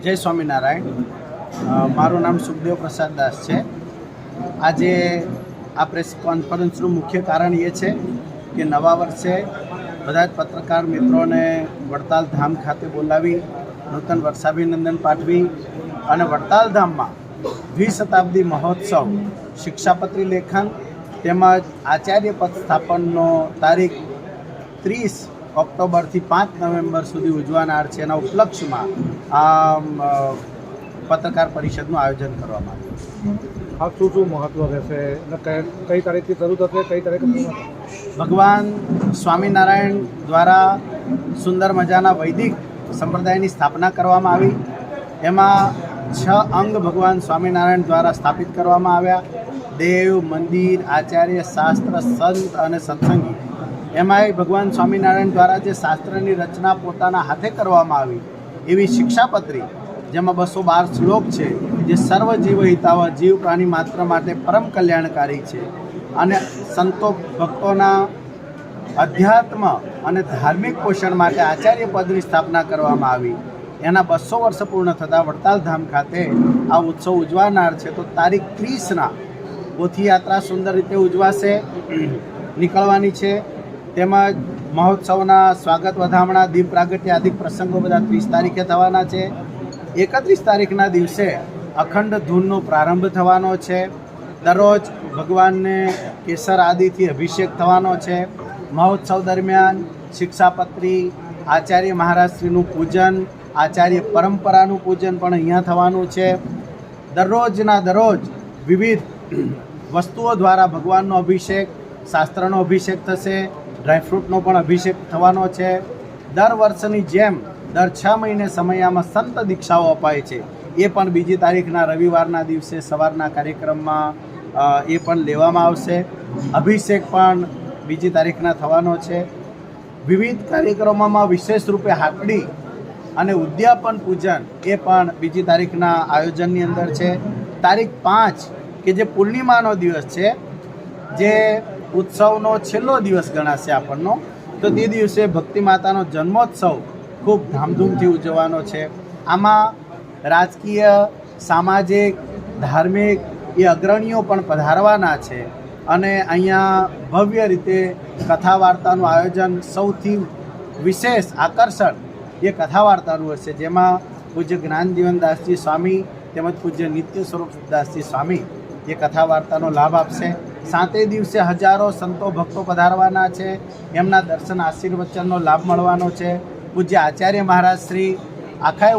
જય સ્વામિનારાયણ। મારું નામ સુખદેવ પ્રસાદ દાસ છે। આજે આ પ્રેસ કોન્ફરન્સનું મુખ્ય કારણ એ છે કે નવા વર્ષે બધા જ પત્રકાર મિત્રોને વડતાલ ધામ ખાતે બોલાવી નૂતન વર્ષાભિનંદન પાઠવી અને વડતાલ ધામમાં દ્વિશતાબ્દી મહોત્સવ, શિક્ષાપત્રી લેખન તેમજ આચાર્ય પદ સ્થાપનનો તારીખ 30 ઓક્ટોબરથી 5 નવેમ્બર સુધી ઉજવાનાર છે। એના ઉપલક્ષમાં આ પત્રકાર પરિષદનું આયોજન કરવામાં આવ્યું। આ શું મહત્વ રહેશે અને કઈ તારીખથી શરૂ થશે, કઈ તારીખે પૂર્ણ થશે? ભગવાન સ્વામિનારાયણ દ્વારા સુંદર મજાના વૈદિક સંપ્રદાયની સ્થાપના કરવામાં આવી। એમાં 6 અંગ ભગવાન સ્વામિનારાયણ દ્વારા સ્થાપિત કરવામાં આવ્યા: દેવ, મંદિર, આચાર્ય, શાસ્ત્ર, સંત અને સત્સંગી। એમાંય ભગવાન સ્વામિનારાયણ દ્વારા જે શાસ્ત્રની રચના પોતાના હાથે કરવામાં આવી એવી શિક્ષાપત્રી, જેમાં 212 શ્લોક છે, જે સર્વ જીવ હિતાવ, જીવ પ્રાણી માત્ર માટે પરમ કલ્યાણકારી છે અને સંતો ભક્તોના અધ્યાત્મ અને ધાર્મિક પોષણ માટે આચાર્ય પદની સ્થાપના કરવામાં આવી। એના 200 વર્ષ પૂર્ણ થતાં વડતાલ ધામ ખાતે આ ઉત્સવ ઉજવાનાર છે। તો તારીખ 30ના પોથી યાત્રા સુંદર રીતે ઉજવાશે, નીકળવાની છે। તેમજ મહોત્સવના સ્વાગત વધામણા, દીપ પ્રાગટ્ય આદિ પ્રસંગો બધા 30 તારીખે થવાના છે। 31 તારીખના દિવસે અખંડ ધૂનનો પ્રારંભ થવાનો છે। દરરોજ ભગવાનને કેસર આદિથી અભિષેક થવાનો છે। મહોત્સવ દરમિયાન શિક્ષાપત્રી, આચાર્ય મહારાજશ્રીનું પૂજન, આચાર્ય પરંપરાનું પૂજન પણ અહીંયા થવાનું છે। દરરોજના દરરોજ વિવિધ વસ્તુઓ દ્વારા ભગવાનનો અભિષેક, શાસ્ત્રનો અભિષેક થશે, ડ્રાયફ્રૂટનો પણ અભિષેક થવાનો છે। દર વર્ષની જેમ દર 6 મહિને સમયામાં સંત દીક્ષાઓ અપાય છે। એ પણ 2 તારીખના રવિવારના દિવસે સવારના કાર્યક્રમમાં એ પણ લેવામાં આવશે। અભિષેક પણ 2 તારીખના થવાનો છે। વિવિધ કાર્યક્રમોમાં વિશેષ રૂપે હાકડી અને ઉદ્યાપન પૂજન એ પણ 2 તારીખના આયોજનની અંદર છે। તારીખ 5 કે જે પૂર્ણિમાનો દિવસ છે, જે ઉત્સવનો છેલ્લો દિવસ ગણાશે આપણનો, તો તે દિવસે ભક્તિ માતાનો જન્મોત્સવ ખૂબ ધામધૂમથી ઉજવવાનો છે। આમાં રાજકીય, સામાજિક, ધાર્મિક એ અગ્રણીઓ પણ પધારવાના છે અને અહીંયા ભવ્ય રીતે કથા વાર્તાનું આયોજન, સૌથી વિશેષ આકર્ષણ એ કથા વાર્તાનું હશે, જેમાં પૂજ્ય જ્ઞાનજીવનદાસજી સ્વામી તેમજ પૂજ્ય નિત્ય સ્વરૂપદાસજી સ્વામી એ કથા વાર્તાનો લાભ આપશે। 7 દિવસે હજારો સંતો ભક્તો પધારવાના છે, એમના દર્શન આશીર્વચનનો લાભ મળવાનો છે। પૂજ્ય આચાર્ય મહારાજ શ્રી આખા